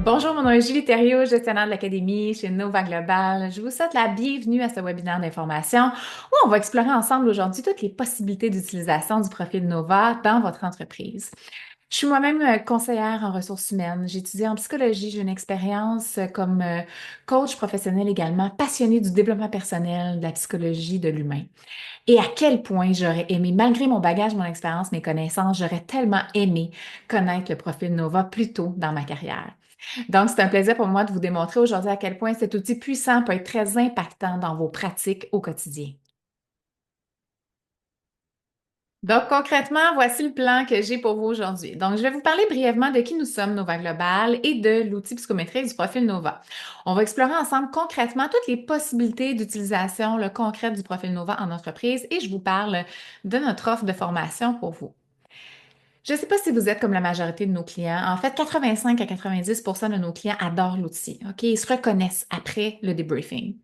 Bonjour, mon nom est Julie Thériault, gestionnaire de l'Académie chez Nova Global. Je vous souhaite la bienvenue à ce webinaire d'information où on va explorer ensemble aujourd'hui toutes les possibilités d'utilisation du profil Nova dans votre entreprise. Je suis moi-même conseillère en ressources humaines. J'ai étudié en psychologie. J'ai une expérience comme coach professionnel également, passionnée du développement personnel, de la psychologie de l'humain. Et à quel point j'aurais aimé, malgré mon bagage, mon expérience, mes connaissances, j'aurais tellement aimé connaître le profil Nova plus tôt dans ma carrière. Donc, c'est un plaisir pour moi de vous démontrer aujourd'hui à quel point cet outil puissant peut être très impactant dans vos pratiques au quotidien. Donc, concrètement, voici le plan que j'ai pour vous aujourd'hui. Donc, je vais vous parler brièvement de qui nous sommes, Nova Global, et de l'outil psychométrique du profil Nova. On va explorer ensemble concrètement toutes les possibilités d'utilisation concrète du profil Nova en entreprise et je vous parle de notre offre de formation pour vous. Je ne sais pas si vous êtes comme la majorité de nos clients. En fait, 85 à 90 de nos clients adorent l'outil. OK? Ils se reconnaissent après le debriefing.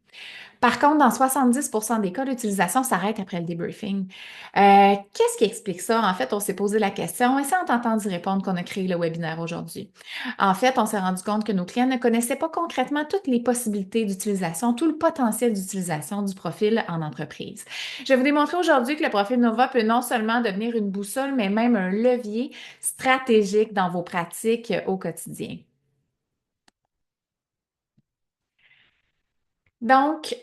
Par contre, dans 70 des cas, l'utilisation s'arrête après le debriefing. Qu'est-ce qui explique ça? En fait, on s'est posé la question et c'est en tentant d'y répondre qu'on a créé le webinaire aujourd'hui. En fait, on s'est rendu compte que nos clients ne connaissaient pas concrètement toutes les possibilités d'utilisation, tout le potentiel d'utilisation du profil en entreprise. Je vais vous démontrer aujourd'hui que le profil Nova peut non seulement devenir une boussole, mais même un levier stratégique dans vos pratiques au quotidien. Donc,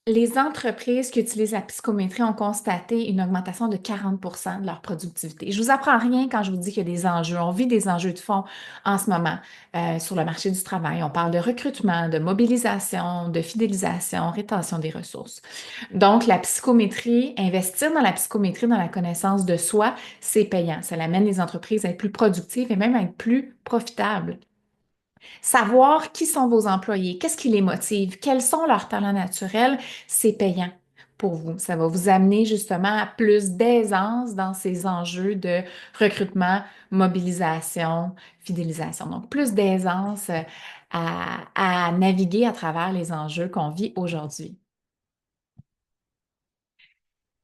les entreprises qui utilisent la psychométrie ont constaté une augmentation de 40 de leur productivité. Je vous apprends rien quand je vous dis qu'il y a des enjeux. On vit des enjeux de fond en ce moment sur le marché du travail. On parle de recrutement, de mobilisation, de fidélisation, rétention des ressources. Donc, la psychométrie, investir dans la psychométrie, dans la connaissance de soi, c'est payant. Ça amène les entreprises à être plus productives et même à être plus profitables. Savoir qui sont vos employés, qu'est-ce qui les motive, quels sont leurs talents naturels, c'est payant pour vous. Ça va vous amener justement à plus d'aisance dans ces enjeux de recrutement, mobilisation, fidélisation. Donc, plus d'aisance à naviguer à travers les enjeux qu'on vit aujourd'hui.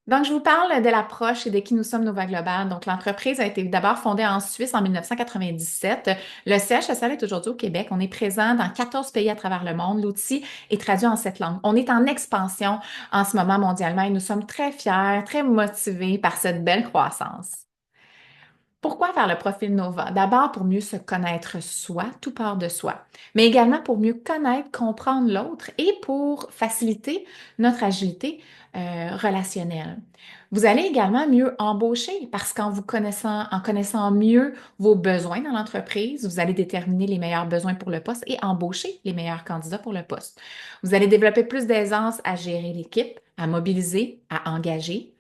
Donc, je vous parle de l'approche et de qui nous sommes Nova Global. Donc, l'entreprise a été d'abord fondée en Suisse en 1997. Le siège social est aujourd'hui au Québec. On est présent dans 14 pays à travers le monde. L'outil est traduit en 7 langues. On est en expansion en ce moment mondialement et nous sommes très fiers, très motivés par cette belle croissance. Pourquoi faire le profil Nova? D'abord pour mieux se connaître soi, tout part de soi, mais également pour mieux connaître, comprendre l'autre et pour faciliter notre agilité relationnelle. Vous allez également mieux embaucher parce en connaissant mieux vos besoins dans l'entreprise, vous allez déterminer les meilleurs besoins pour le poste et embaucher les meilleurs candidats pour le poste. Vous allez développer plus d'aisance à gérer l'équipe, à mobiliser, à engager.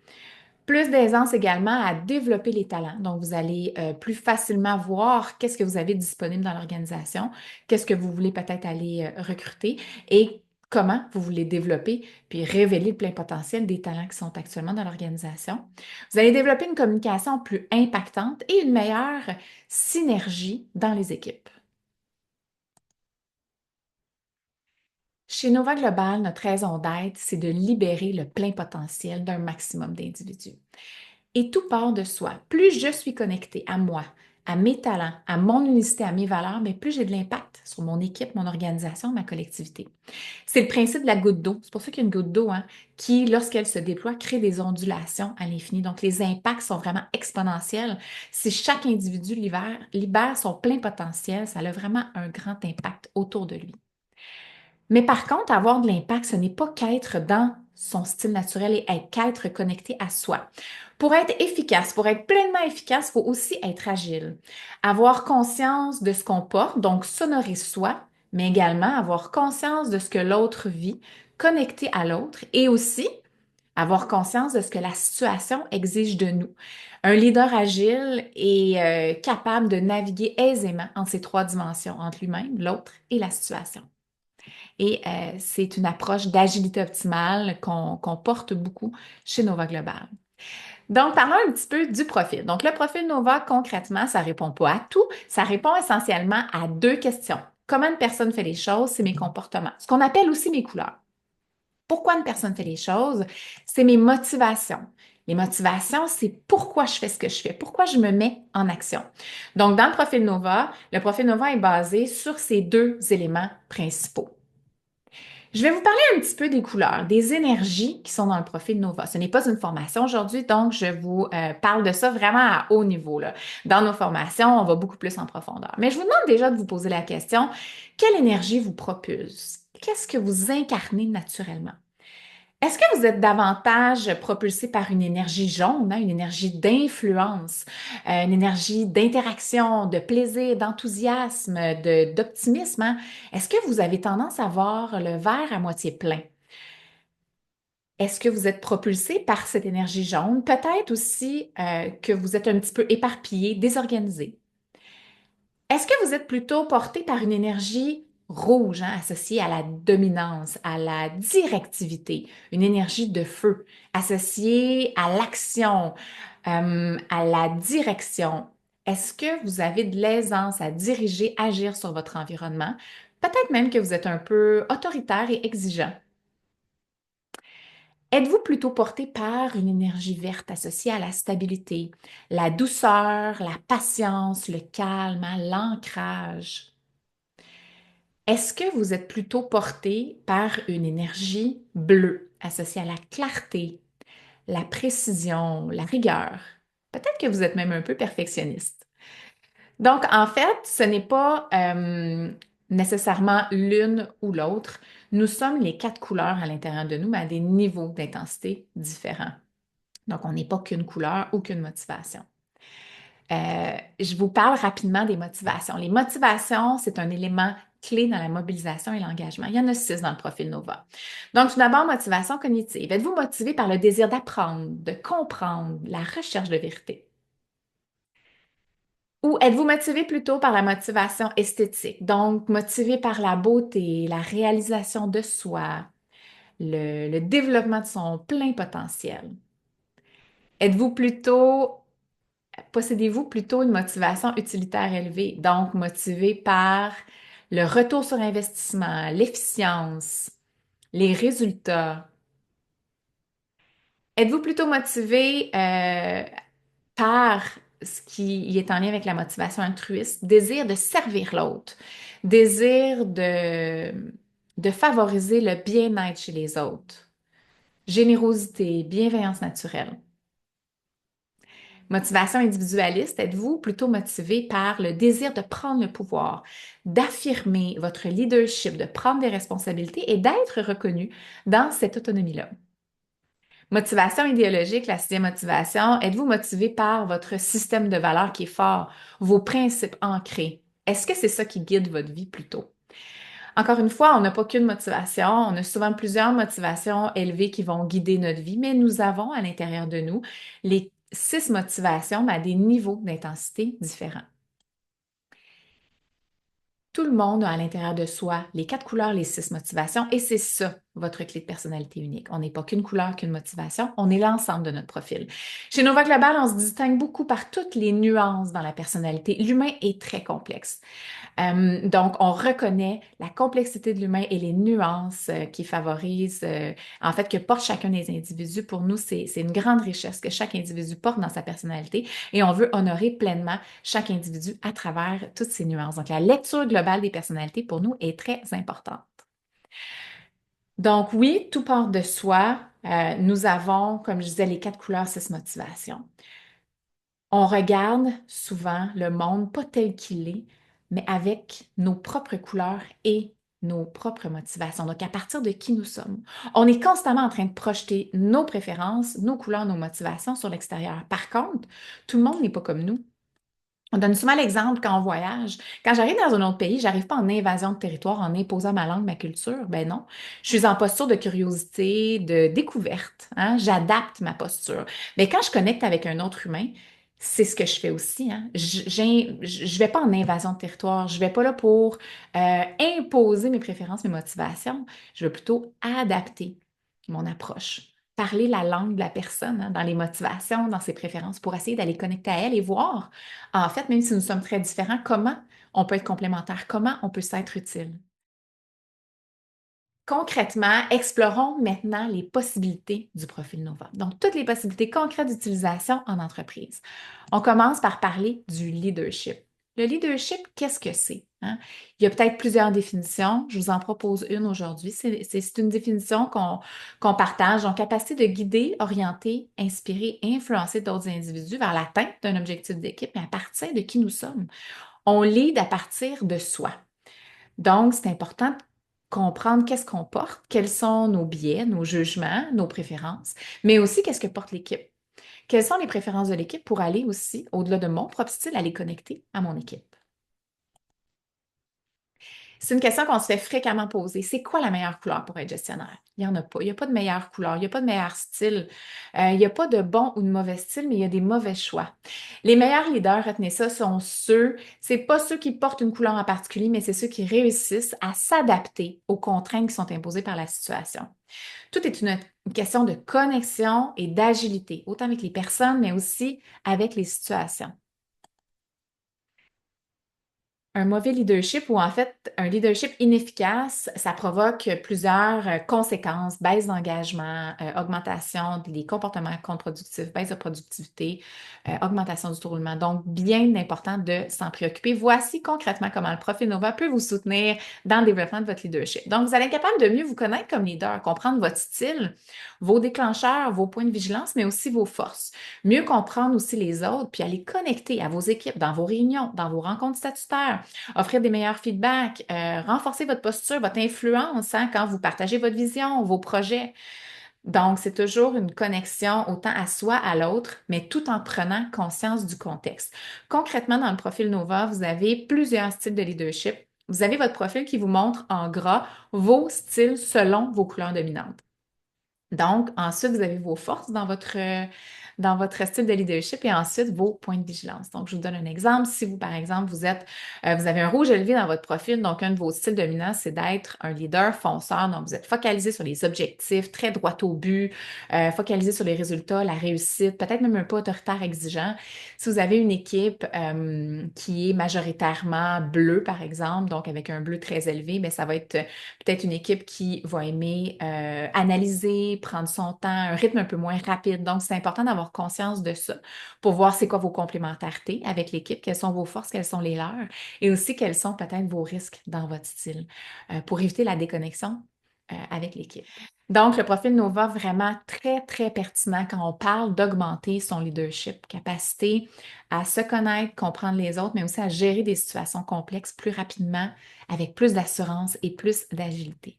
Plus d'aisance également à développer les talents. Donc, vous allez plus facilement voir qu'est-ce que vous avez disponible dans l'organisation, qu'est-ce que vous voulez peut-être aller recruter et comment vous voulez développer puis révéler le plein potentiel des talents qui sont actuellement dans l'organisation. Vous allez développer une communication plus impactante et une meilleure synergie dans les équipes. Chez Nova Global, notre raison d'être, c'est de libérer le plein potentiel d'un maximum d'individus. Et tout part de soi. Plus je suis connectée à moi, à mes talents, à mon unicité, à mes valeurs, mais plus j'ai de l'impact sur mon équipe, mon organisation, ma collectivité. C'est le principe de la goutte d'eau. C'est pour ça qu'il y a une goutte d'eau qui, lorsqu'elle se déploie, crée des ondulations à l'infini. Donc, les impacts sont vraiment exponentiels. Si chaque individu libère son plein potentiel, ça a vraiment un grand impact autour de lui. Mais par contre, avoir de l'impact, ce n'est pas qu'être dans son style naturel et qu'être connecté à soi. Pour être efficace, pour être pleinement efficace, il faut aussi être agile. Avoir conscience de ce qu'on porte, donc s'honorer soi, mais également avoir conscience de ce que l'autre vit, connecté à l'autre et aussi avoir conscience de ce que la situation exige de nous. Un leader agile est capable de naviguer aisément entre ces trois dimensions, entre lui-même, l'autre et la situation. Et c'est une approche d'agilité optimale qu'on porte beaucoup chez Nova Global. Donc, parlons un petit peu du profil. Donc, le profil Nova, concrètement, ça répond pas à tout. Ça répond essentiellement à deux questions. Comment une personne fait les choses, c'est mes comportements. Ce qu'on appelle aussi mes couleurs. Pourquoi une personne fait les choses? C'est mes motivations. Les motivations, c'est pourquoi je fais ce que je fais, pourquoi je me mets en action. Donc, dans le profil Nova est basé sur ces deux éléments principaux. Je vais vous parler un petit peu des couleurs, des énergies qui sont dans le profil Nova. Ce n'est pas une formation aujourd'hui, donc je vous parle de ça vraiment à haut niveau, là. Dans nos formations, on va beaucoup plus en profondeur. Mais je vous demande déjà de vous poser la question, quelle énergie vous propulse? Qu'est-ce que vous incarnez naturellement? Est-ce que vous êtes davantage propulsé par une énergie jaune, hein, une énergie d'influence, une énergie d'interaction, de plaisir, d'enthousiasme, d'optimisme, hein? Est-ce que vous avez tendance à voir le verre à moitié plein? Est-ce que vous êtes propulsé par cette énergie jaune? Peut-être aussi que vous êtes un petit peu éparpillé, désorganisé. Est-ce que vous êtes plutôt porté par une énergie rouge, hein, associée à la dominance, à la directivité, une énergie de feu, associée à l'action, à la direction? Est-ce que vous avez de l'aisance à diriger, agir sur votre environnement? Peut-être même que vous êtes un peu autoritaire et exigeant. Êtes-vous plutôt porté par une énergie verte associée à la stabilité, la douceur, la patience, le calme, hein, l'ancrage? Est-ce que vous êtes plutôt porté par une énergie bleue associée à la clarté, la précision, la rigueur? Peut-être que vous êtes même un peu perfectionniste. Donc, en fait, ce n'est pas nécessairement l'une ou l'autre. Nous sommes les quatre couleurs à l'intérieur de nous, mais à des niveaux d'intensité différents. Donc, on n'est pas qu'une couleur ou qu'une motivation. Je vous parle rapidement des motivations. Les motivations, c'est un élément clé dans la mobilisation et l'engagement. Il y en a 6 dans le profil Nova. Donc, tout d'abord, motivation cognitive. Êtes-vous motivé par le désir d'apprendre, de comprendre, la recherche de vérité? Ou êtes-vous motivé plutôt par la motivation esthétique, donc motivé par la beauté, la réalisation de soi, le développement de son plein potentiel? Êtes-vous plutôt Possédez-vous plutôt une motivation utilitaire élevée, donc motivé par le retour sur investissement, l'efficience, les résultats? Êtes-vous plutôt motivé par ce qui est en lien avec la motivation altruiste, désir de servir l'autre, désir de favoriser le bien-être chez les autres, générosité, bienveillance naturelle? Motivation individualiste, êtes-vous plutôt motivé par le désir de prendre le pouvoir, d'affirmer votre leadership, de prendre des responsabilités et d'être reconnu dans cette autonomie-là? Motivation idéologique, la sixième motivation, êtes-vous motivé par votre système de valeurs qui est fort, vos principes ancrés? Est-ce que c'est ça qui guide votre vie plutôt? Encore une fois, on n'a pas qu'une motivation, on a souvent plusieurs motivations élevées qui vont guider notre vie, mais nous avons à l'intérieur de nous les 6 motivations, mais à des niveaux d'intensité différents. Tout le monde a à l'intérieur de soi les 4 couleurs, les 6 motivations, et c'est ça, votre clé de personnalité unique. On n'est pas qu'une couleur, qu'une motivation, on est l'ensemble de notre profil. Chez Nova Global, on se distingue beaucoup par toutes les nuances dans la personnalité. L'humain est très complexe. Donc, on reconnaît la complexité de l'humain et les nuances qui favorisent, en fait, que porte chacun des individus. Pour nous, c'est une grande richesse que chaque individu porte dans sa personnalité et on veut honorer pleinement chaque individu à travers toutes ces nuances. Donc, la lecture globale des personnalités, pour nous, est très importante. Donc, oui, tout part de soi. Nous avons, comme je disais, les 4 couleurs, 6 motivations. On regarde souvent le monde pas tel qu'il est, mais avec nos propres couleurs et nos propres motivations. Donc, à partir de qui nous sommes. On est constamment en train de projeter nos préférences, nos couleurs, nos motivations sur l'extérieur. Par contre, tout le monde n'est pas comme nous. On donne souvent l'exemple quand on voyage. Quand j'arrive dans un autre pays, j'arrive pas en invasion de territoire, en imposant ma langue, ma culture. Ben non. Je suis en posture de curiosité, de découverte, hein. J'adapte ma posture. Mais quand je connecte avec un autre humain, c'est ce que je fais aussi, hein. Je vais pas en invasion de territoire. Je vais pas là pour imposer mes préférences, mes motivations. Je vais plutôt adapter mon approche, parler la langue de la personne, hein, dans les motivations, dans ses préférences, pour essayer d'aller connecter à elle et voir, en fait, même si nous sommes très différents, comment on peut être complémentaires, comment on peut s'être utile. Concrètement, explorons maintenant les possibilités du profil Nova. Donc, toutes les possibilités concrètes d'utilisation en entreprise. On commence par parler du leadership. Le leadership, qu'est-ce que c'est? Hein? Il y a peut-être plusieurs définitions. Je vous en propose une aujourd'hui. C'est une définition qu'on partage. Donc, capacité de guider, orienter, inspirer et influencer d'autres individus vers l'atteinte d'un objectif d'équipe, mais à partir de qui nous sommes. On lead à partir de soi. Donc, c'est important de comprendre qu'est-ce qu'on porte, quels sont nos biais, nos jugements, nos préférences, mais aussi qu'est-ce que porte l'équipe. Quelles sont les préférences de l'équipe pour aller aussi, au-delà de mon propre style, aller connecter à mon équipe. C'est une question qu'on se fait fréquemment poser. C'est quoi la meilleure couleur pour être gestionnaire? Il n'y en a pas. Il n'y a pas de meilleure couleur, il n'y a pas de meilleur style. Il n'y a pas de bon ou de mauvais style, mais il y a des mauvais choix. Les meilleurs leaders, retenez ça, sont c'est pas ceux qui portent une couleur en particulier, mais c'est ceux qui réussissent à s'adapter aux contraintes qui sont imposées par la situation. Tout est une question de connexion et d'agilité, autant avec les personnes, mais aussi avec les situations. Un mauvais leadership ou en fait un leadership inefficace, ça provoque plusieurs conséquences, baisse d'engagement, augmentation des comportements contre-productifs, baisse de productivité, augmentation du taux de roulement. Donc, bien important de s'en préoccuper. Voici concrètement comment le profil Nova peut vous soutenir dans le développement de votre leadership. Donc, vous allez être capable de mieux vous connaître comme leader, comprendre votre style, vos déclencheurs, vos points de vigilance, mais aussi vos forces. Mieux comprendre aussi les autres, puis aller connecter à vos équipes, dans vos réunions, dans vos rencontres statutaires, offrir des meilleurs feedbacks, renforcer votre posture, votre influence hein, quand vous partagez votre vision, vos projets. Donc, c'est toujours une connexion autant à soi, à l'autre, mais tout en prenant conscience du contexte. Concrètement, dans le profil Nova, vous avez plusieurs styles de leadership. Vous avez votre profil qui vous montre en gras vos styles selon vos couleurs dominantes. Donc, ensuite, vous avez vos forces dans votre style de leadership et ensuite vos points de vigilance. Donc, je vous donne un exemple. Si vous, par exemple, vous avez un rouge élevé dans votre profil, donc un de vos styles dominants, c'est d'être un leader fonceur. Donc, vous êtes focalisé sur les objectifs, très droit au but, focalisé sur les résultats, la réussite, peut-être même un peu autoritaire, exigeant. Si vous avez une équipe qui est majoritairement bleue, par exemple, donc avec un bleu très élevé, bien, ça va être peut-être une équipe qui va aimer analyser, prendre son temps, un rythme un peu moins rapide. Donc, c'est important d'avoir conscience de ça pour voir c'est quoi vos complémentarités avec l'équipe, quelles sont vos forces, quelles sont les leurs, et aussi quels sont peut-être vos risques dans votre style pour éviter la déconnexion avec l'équipe. Donc, le profil Nova, vraiment très, très pertinent quand on parle d'augmenter son leadership, capacité à se connaître, comprendre les autres, mais aussi à gérer des situations complexes plus rapidement, avec plus d'assurance et plus d'agilité.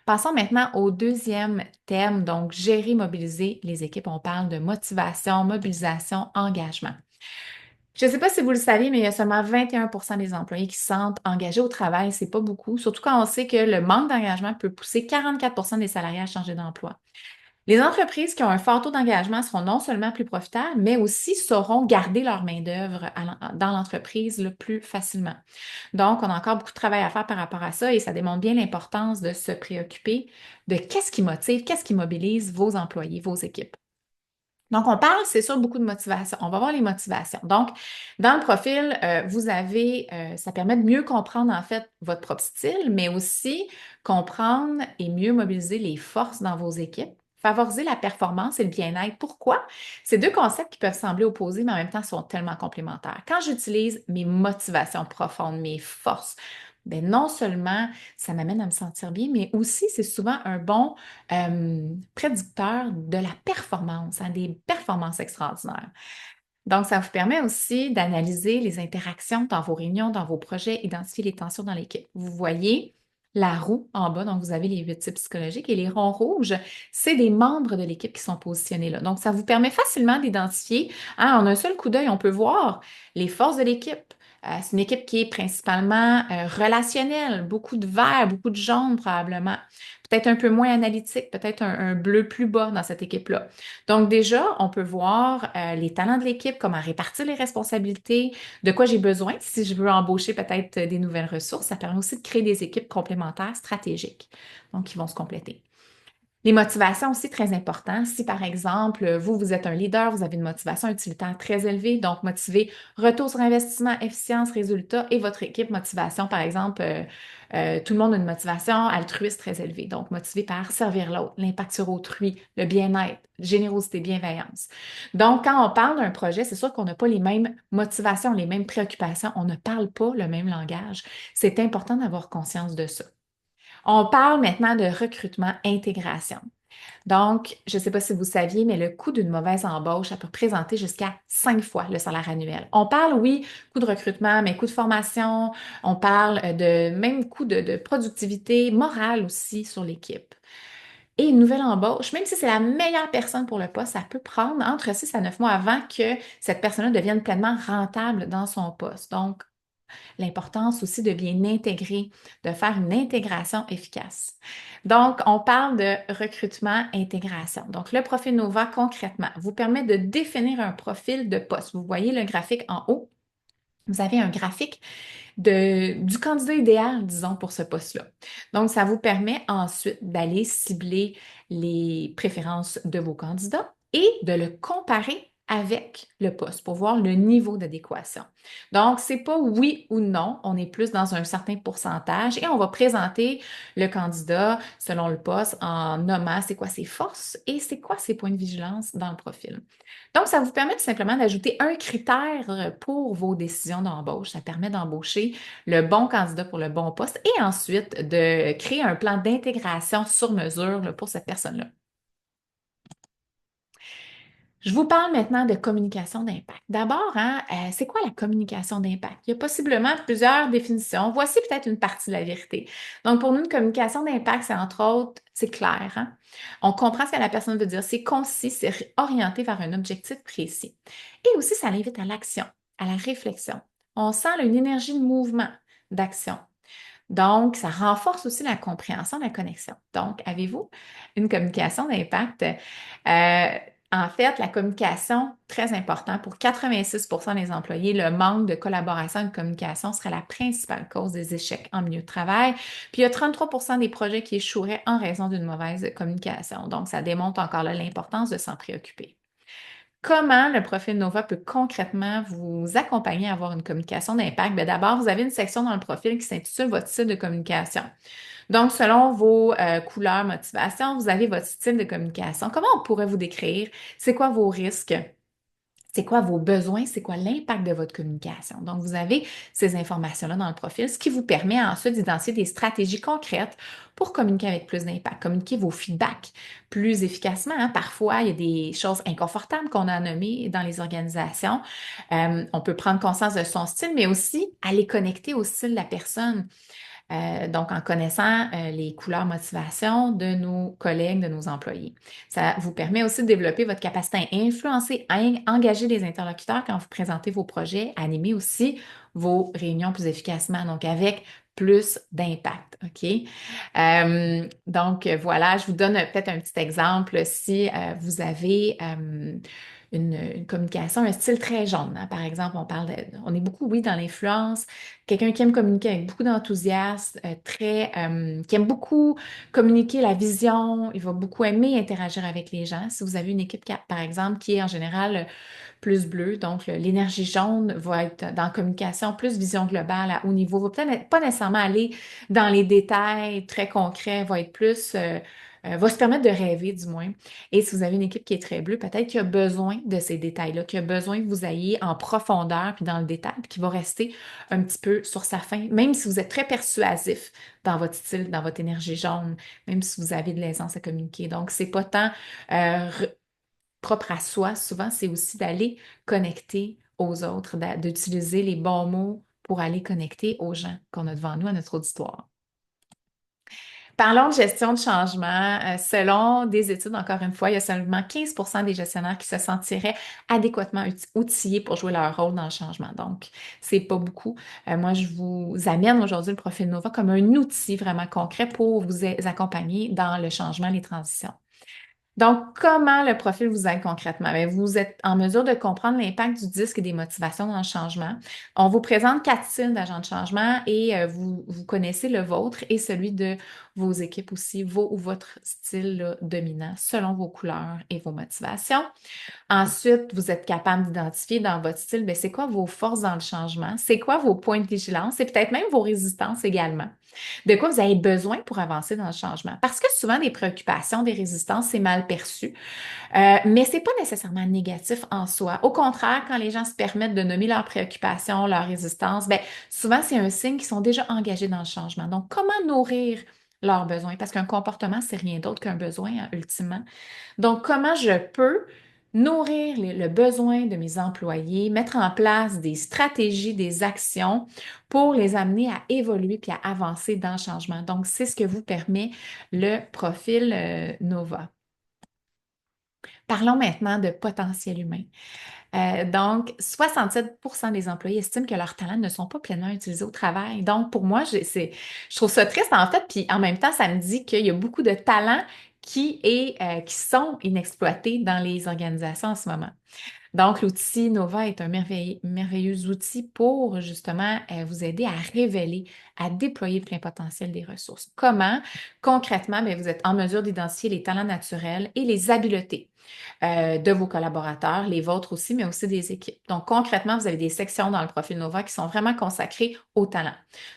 Passons maintenant au deuxième thème, donc gérer, mobiliser les équipes. On parle de motivation, mobilisation, engagement. Je ne sais pas si vous le saviez, mais il y a seulement 21% des employés qui se sentent engagés au travail. C'est pas beaucoup, surtout quand on sait que le manque d'engagement peut pousser 44% des salariés à changer d'emploi. Les entreprises qui ont un fort taux d'engagement seront non seulement plus profitables, mais aussi sauront garder leur main-d'œuvre dans l'entreprise le plus facilement. Donc, on a encore beaucoup de travail à faire par rapport à ça et ça démontre bien l'importance de se préoccuper de qu'est-ce qui motive, qu'est-ce qui mobilise vos employés, vos équipes. Donc, on parle, c'est sûr, beaucoup de motivation. On va voir les motivations. Donc, dans le profil, ça permet de mieux comprendre en fait votre propre style, mais aussi comprendre et mieux mobiliser les forces dans vos équipes, favoriser la performance et le bien-être. Pourquoi? C'est deux concepts qui peuvent sembler opposés, mais en même temps sont tellement complémentaires. Quand j'utilise mes motivations profondes, mes forces, ben non seulement ça m'amène à me sentir bien, mais aussi c'est souvent un bon prédicteur de la performance, hein, des performances extraordinaires. Donc, ça vous permet aussi d'analyser les interactions dans vos réunions, dans vos projets, identifier les tensions dans l'équipe. Vous voyez la roue en bas, donc vous avez les 8 types psychologiques et les ronds rouges, c'est des membres de l'équipe qui sont positionnés là. Donc, ça vous permet facilement d'identifier, hein, en un seul coup d'œil, on peut voir les forces de l'équipe. C'est une équipe qui est principalement relationnelle, beaucoup de vert, beaucoup de jaune probablement, peut-être un peu moins analytique, peut-être un bleu plus bas dans cette équipe-là. Donc déjà, on peut voir les talents de l'équipe, comment répartir les responsabilités, de quoi j'ai besoin si je veux embaucher peut-être des nouvelles ressources. Ça permet aussi de créer des équipes complémentaires stratégiques, donc qui vont se compléter. Les motivations aussi très importantes. Si par exemple, vous êtes un leader, vous avez une motivation utilitaire très élevée, donc motivé retour sur investissement, efficience, résultat, et votre équipe, motivation, par exemple, tout le monde a une motivation altruiste très élevée, donc motivé par servir l'autre, l'impact sur autrui, le bien-être, générosité, bienveillance. Donc, quand on parle d'un projet, c'est sûr qu'on n'a pas les mêmes motivations, les mêmes préoccupations, on ne parle pas le même langage. C'est important d'avoir conscience de ça. On parle maintenant de recrutement intégration. Donc, je ne sais pas si vous saviez, mais le coût d'une mauvaise embauche, ça peut représenter jusqu'à 5 fois le salaire annuel. On parle, oui, coût de recrutement, mais coût de formation, on parle de même coût de productivité morale aussi sur l'équipe. Et une nouvelle embauche, même si c'est la meilleure personne pour le poste, ça peut prendre entre 6 à 9 mois avant que cette personne-là devienne pleinement rentable dans son poste. Donc, l'importance aussi de bien intégrer, de faire une intégration efficace. Donc, on parle de recrutement, intégration. Donc, le profil Nova, concrètement, vous permet de définir un profil de poste. Vous voyez le graphique en haut. Vous avez un graphique du candidat idéal, disons, pour ce poste-là. Donc, ça vous permet ensuite d'aller cibler les préférences de vos candidats et de le comparer avec le poste pour voir le niveau d'adéquation. Donc, c'est pas oui ou non, on est plus dans un certain pourcentage et on va présenter le candidat selon le poste en nommant c'est quoi ses forces et c'est quoi ses points de vigilance dans le profil. Donc, ça vous permet tout simplement d'ajouter un critère pour vos décisions d'embauche. Ça permet d'embaucher le bon candidat pour le bon poste et ensuite de créer un plan d'intégration sur mesure là, pour cette personne-là. Je vous parle maintenant de communication d'impact. D'abord, hein, c'est quoi la communication d'impact? Il y a possiblement plusieurs définitions. Voici peut-être une partie de la vérité. Donc, pour nous, une communication d'impact, c'est entre autres, c'est clair, hein? On comprend ce que la personne veut dire. C'est concis, c'est orienté vers un objectif précis. Et aussi, ça l'invite à l'action, à la réflexion. On sent là, une énergie de mouvement, d'action. Donc, ça renforce aussi la compréhension, la connexion. Donc, avez-vous une communication d'impact? En fait, la communication, très important pour 86% des employés, le manque de collaboration et de communication serait la principale cause des échecs en milieu de travail. Puis, il y a 33% des projets qui échoueraient en raison d'une mauvaise communication. Donc, ça démontre encore là l'importance de s'en préoccuper. Comment le profil Nova peut concrètement vous accompagner à avoir une communication d'impact? Bien, d'abord, vous avez une section dans le profil qui s'intitule Votre style de communication. Donc, selon vos couleurs, motivations, vous avez votre style de communication. Comment on pourrait vous décrire? C'est quoi vos risques? C'est quoi vos besoins? C'est quoi l'impact de votre communication? Donc, vous avez ces informations-là dans le profil, ce qui vous permet ensuite d'identifier des stratégies concrètes pour communiquer avec plus d'impact, communiquer vos feedbacks plus efficacement, hein. Parfois, il y a des choses inconfortables qu'on a nommées dans les organisations. On peut prendre conscience de son style, mais aussi aller connecter au style de la personne. Donc, en connaissant les couleurs motivation de nos collègues, de nos employés. Ça vous permet aussi de développer votre capacité à influencer, à engager les interlocuteurs quand vous présentez vos projets, à animer aussi vos réunions plus efficacement, donc avec plus d'impact, OK? Donc, voilà, je vous donne peut-être un petit exemple. Si vous avez une communication, un style très jaune, hein. Par exemple, on est beaucoup, oui, dans l'influence, quelqu'un qui aime communiquer avec beaucoup d'enthousiasme, qui aime beaucoup communiquer la vision, il va beaucoup aimer interagir avec les gens. Si vous avez une équipe, par exemple, qui est en général plus bleue, donc l'énergie jaune va être dans la communication, plus vision globale à haut niveau, va peut-être pas nécessairement aller dans les détails très concrets, va être plus va se permettre de rêver du moins. Et si vous avez une équipe qui est très bleue, peut-être qu'il y a besoin de ces détails-là, qu'il y a besoin que vous ayez en profondeur puis dans le détail, puis qui va rester un petit peu sur sa fin, même si vous êtes très persuasif dans votre style, dans votre énergie jaune, même si vous avez de l'aisance à communiquer. Donc, c'est pas tant propre à soi, souvent, c'est aussi d'aller connecter aux autres, d'utiliser les bons mots pour aller connecter aux gens qu'on a devant nous, à notre auditoire. Parlons de gestion de changement. Selon des études, encore une fois, il y a seulement 15% des gestionnaires qui se sentiraient adéquatement outillés pour jouer leur rôle dans le changement. Donc, c'est pas beaucoup. Moi, je vous amène aujourd'hui le profil Nova comme un outil vraiment concret pour vous accompagner dans le changement, les transitions. Donc, comment le profil vous aide concrètement? Bien, vous êtes en mesure de comprendre l'impact du disque et des motivations dans le changement. On vous présente 4 styles d'agents de changement et vous connaissez le vôtre et celui de vos équipes aussi, vos ou votre style là, dominant selon vos couleurs et vos motivations. Ensuite, vous êtes capable d'identifier dans votre style, bien, c'est quoi vos forces dans le changement, c'est quoi vos points de vigilance et peut-être même vos résistances également. De quoi vous avez besoin pour avancer dans le changement. Parce que souvent, des préoccupations, des résistances, c'est mal perçu, mais c'est pas nécessairement négatif en soi. Au contraire, quand les gens se permettent de nommer leurs préoccupations, leurs résistances, bien, souvent, c'est un signe qu'ils sont déjà engagés dans le changement. Donc, comment nourrir leurs besoins? Parce qu'un comportement, c'est rien d'autre qu'un besoin, hein, ultimement. Donc, comment je peux nourrir le besoin de mes employés, mettre en place des stratégies, des actions pour les amener à évoluer puis à avancer dans le changement. Donc, c'est ce que vous permet le profil Nova. Parlons maintenant de potentiel humain. Donc, 67% des employés estiment que leurs talents ne sont pas pleinement utilisés au travail. Donc, pour moi, je trouve ça triste en fait, puis en même temps, ça me dit qu'il y a beaucoup de talents qui sont inexploités dans les organisations en ce moment. Donc, l'outil Nova est un merveilleux outil pour justement vous aider à révéler, à déployer le plein potentiel des ressources. Comment? Concrètement, bien, vous êtes en mesure d'identifier les talents naturels et les habiletés de vos collaborateurs, les vôtres aussi, mais aussi des équipes. Donc, concrètement, vous avez des sections dans le profil Nova qui sont vraiment consacrées aux talents.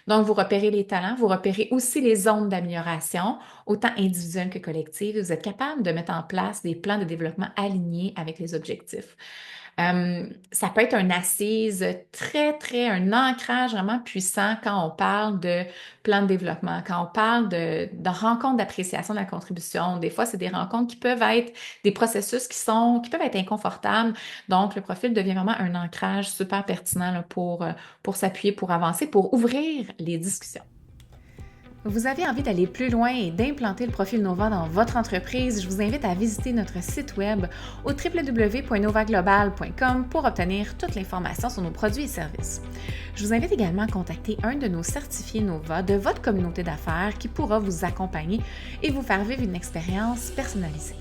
Donc, vous repérez les talents, vous repérez aussi les zones d'amélioration, autant individuelles que collectives. Vous êtes capable de mettre en place des plans de développement alignés avec les objectifs. Ça peut être une assise un ancrage vraiment puissant quand on parle de plan de développement, quand on parle de rencontres d'appréciation de la contribution. Des fois, c'est des rencontres qui peuvent être des processus qui peuvent être inconfortables. Donc, le profil devient vraiment un ancrage super pertinent là, pour s'appuyer, pour avancer, pour ouvrir les discussions. Vous avez envie d'aller plus loin et d'implanter le profil Nova dans votre entreprise, je vous invite à visiter notre site web au www.novaglobal.com pour obtenir toute l'information sur nos produits et services. Je vous invite également à contacter un de nos certifiés Nova de votre communauté d'affaires qui pourra vous accompagner et vous faire vivre une expérience personnalisée.